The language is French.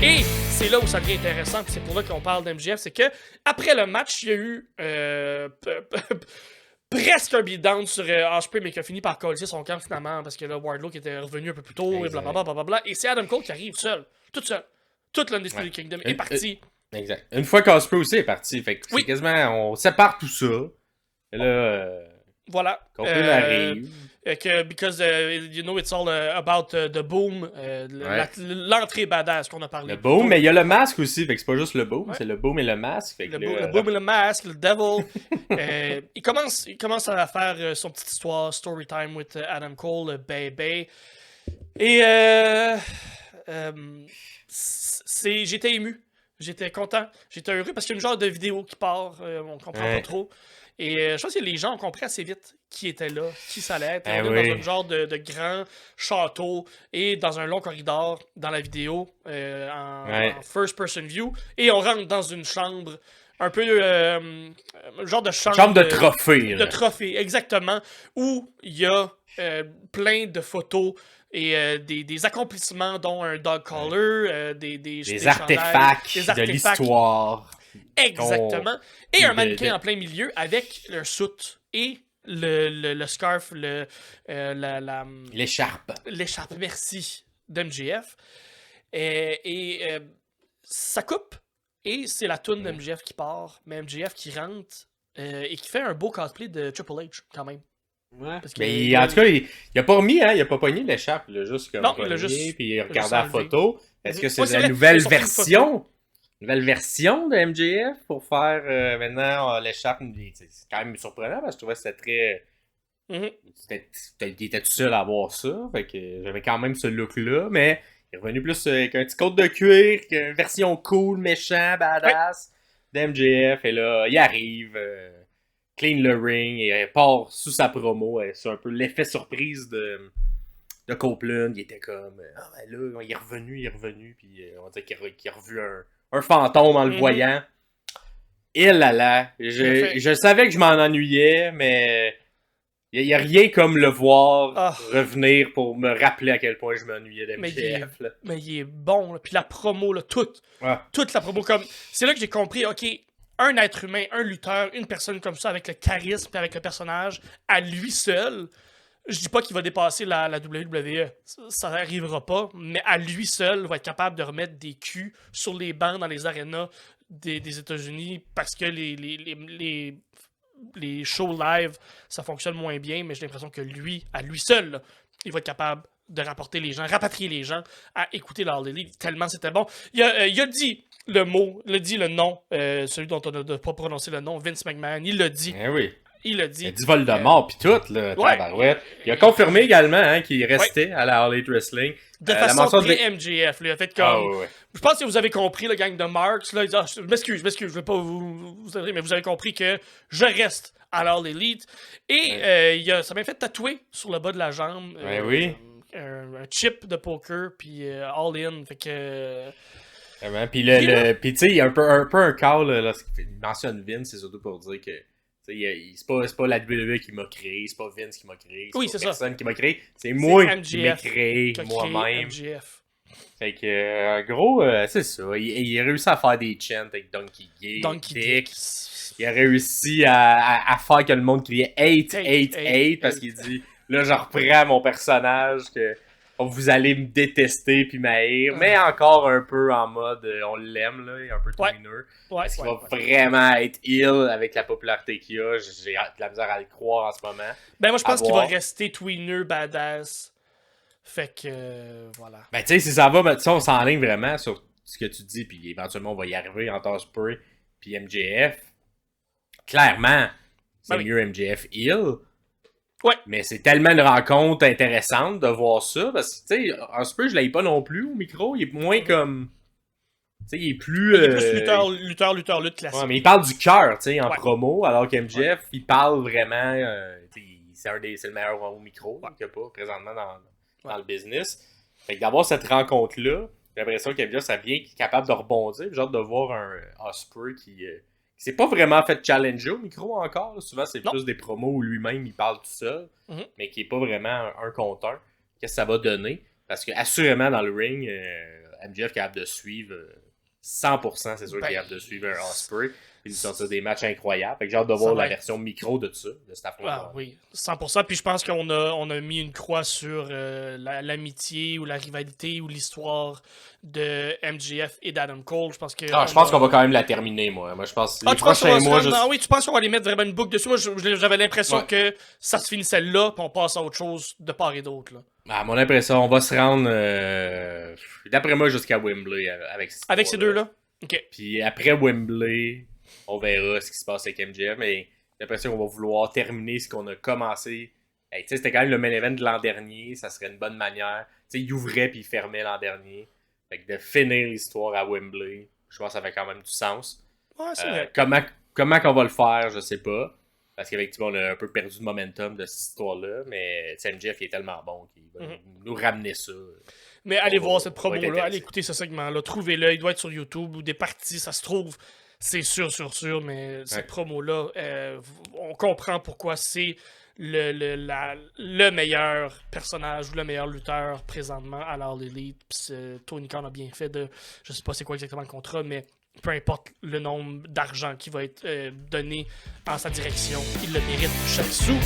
Et c'est là où ça devient intéressant, puis c'est pour là qu'on parle d'MJF, c'est que après le match, il y a eu presque un beatdown sur HP, mais qui a fini par coller son camp finalement, parce que là, Wardlow qui était revenu un peu plus tôt, et blablabla, et c'est Adam Cole qui arrive seul, toute seule. Toute l'Undisputed Kingdom est partie. Exact. Une fois qu'Osprey aussi est parti, fait que c'est quasiment, on sépare tout ça. Et là, voilà. Cole arrive. Because you know it's all about the boom, l'entrée badass qu'on a parlé. Le boom, mais il y a le masque aussi, fait que c'est pas juste le boom, c'est le boom et le masque. Fait que le boom et le masque, le devil. Il commence à faire son petite histoire, story time with Adam Cole, baby. Et j'étais ému, j'étais content, j'étais heureux parce qu'il y a une genre de vidéo qui part, on comprend pas trop. Et je pense que les gens ont compris assez vite qui était là, qui ça allait être. On est dans un genre de grand château et dans un long corridor dans la vidéo en first person view. Et on rentre dans une chambre un peu genre de chambre de trophée. De trophée, exactement. Où il y a plein de photos et des accomplissements, dont un dog collar, des artefacts de l'histoire. Exactement. Et un mannequin en plein milieu avec le soute et le scarf, l'écharpe. L'écharpe, merci, d'MJF. Et ça coupe. Et c'est la toune d'MJF qui part, mais MJF qui rentre et qui fait un beau cosplay de Triple H, quand même. Ouais. Mais en tout cas, il a pas remis, hein, il a pas pogné l'écharpe, il a juste comme pogné, puis il a regardé la photo. Est-ce que c'est la nouvelle version? Nouvelle version de MJF pour faire maintenant l'écharpe? C'est quand même surprenant parce que je trouvais que c'était très... Il était tout seul à avoir ça, fait que j'avais quand même ce look-là, mais il est revenu plus avec un petit côte de cuir, une version cool, méchant, badass d'MJF, et là, il arrive... clean le ring et part sous sa promo. C'est un peu l'effet surprise de Copeland. Il était comme ben là, il est revenu, puis on dirait qu'il a revu un fantôme en le voyant. Et là, je savais que je m'en ennuyais, mais il n'y a rien comme le voir revenir pour me rappeler à quel point je m'ennuyais d'MJF. Mais il est bon, là. Puis la promo, là, toute la promo, comme c'est là que j'ai compris, ok, un être humain, un lutteur, une personne comme ça, avec le charisme et avec le personnage, à lui seul, je dis pas qu'il va dépasser la WWE, ça n'arrivera pas, mais à lui seul, va être capable de remettre des culs sur les bancs dans les arénas des États-Unis, parce que les shows live, ça fonctionne moins bien, mais j'ai l'impression que lui, à lui seul, là, il va être capable de rapporter les gens, rapatrier les gens à écouter l'All Elite, tellement c'était bon. Il a dit le mot, le nom, celui dont on n'a pas prononcé le nom, Vince McMahon, il l'a dit. Eh oui. Il l'a dit. Il a dit Voldemort pis tout, là, tabarouette. Il a confirmé également qu'il restait à la All Elite Wrestling. De façon très MJF, là, fait comme... Je pense que vous avez compris, le gang de Marks, là, il dit, je m'excuse, je vais pas vous mais vous avez compris que je reste à l'All Elite. Et ça m'a fait tatouer sur le bas de la jambe. Un chip de poker, puis all in, fait que... Puis tu sais, il y a un peu un call, lorsqu'il mentionne Vince, c'est surtout pour dire que c'est pas la WWE qui m'a créé, c'est pas Vince qui m'a créé, c'est pas personne qui m'a créé, c'est moi qui m'ai créé moi-même. Fait que, gros, c'est ça. Il a réussi à faire des chants avec Donkey Dick. Il a réussi à faire que le monde criait 8 parce qu'il dit, là, je reprends mon personnage que vous allez me détester puis m'haïr, mais encore un peu en mode on l'aime, là, un peu tweener. Est-ce qu'il va vraiment être ill avec la popularité qu'il a? J'ai de la misère à le croire en ce moment. Ben moi je pense qu'il va rester tweener badass. Fait que voilà. Ben tu sais, si ça va, ben, on s'enligne vraiment sur ce que tu dis, puis éventuellement on va y arriver entre Ospreay puis MJF. Clairement, c'est mieux MJF ill. Ouais. Mais c'est tellement une rencontre intéressante de voir ça, parce que, tu sais, Ospreay, je l'ai pas non plus au micro, il est moins comme... Tu sais, il est plus... Il est plus lutte classique. Ouais, mais il parle du cœur, tu sais, en promo, alors qu'MJF, il parle vraiment... c'est le meilleur au micro qu'il n'y a pas présentement dans le business. Fait que d'avoir cette rencontre-là, j'ai l'impression qu'MJF, ça vient capable de rebondir, genre de voir un Ospreay qui s'est pas vraiment fait challenger au micro encore. Là. Souvent, c'est plus des promos où lui-même, il parle tout seul, mais qui est pas vraiment un contre un. Qu'est-ce que ça va donner? Parce que assurément dans le ring, MJF est capable de suivre 100%, c'est sûr qu'il est capable de suivre un Ospreay. Puis de sortir des matchs incroyables. Fait que j'ai hâte de voir la version micro de ça, de cet affrontement. Ah oui, 100%. Puis je pense qu'on a mis une croix sur l'amitié ou la rivalité ou l'histoire de MJF et d'Adam Cole. Je pense qu'on va quand même la terminer, moi. Moi, je pense les prochains mois... Oui, tu penses qu'on va les mettre vraiment une boucle dessus? Moi, j'avais l'impression que ça se finissait là, puis on passe à autre chose de part et d'autre. À mon impression, on va se rendre, d'après moi, jusqu'à Wembley avec ces deux-là? OK. Puis après Wembley... On verra ce qui se passe avec MJF, mais j'ai l'impression qu'on va vouloir terminer ce qu'on a commencé. Hey, c'était quand même le main event de l'an dernier, ça serait une bonne manière. T'sais, il ouvrait puis il fermait l'an dernier. Fait que de finir l'histoire à Wembley, je pense que ça fait quand même du sens. Ouais, c'est vrai. Comment qu'on va le faire, je sais pas. Parce qu'effectivement, on a un peu perdu de momentum de cette histoire-là, mais MJF il est tellement bon qu'il va nous ramener ça. Mais allez voir cette promo-là, allez écouter ce segment-là, trouvez-le, il doit être sur YouTube ou des parties, ça se trouve. C'est sûr, mais cette promo-là, on comprend pourquoi c'est le meilleur personnage ou le meilleur lutteur présentement à l'All Elite. Tony Khan a bien fait de... Je sais pas c'est quoi exactement le contrat, mais peu importe le nombre d'argent qui va être donné en sa direction, il le mérite chaque sou.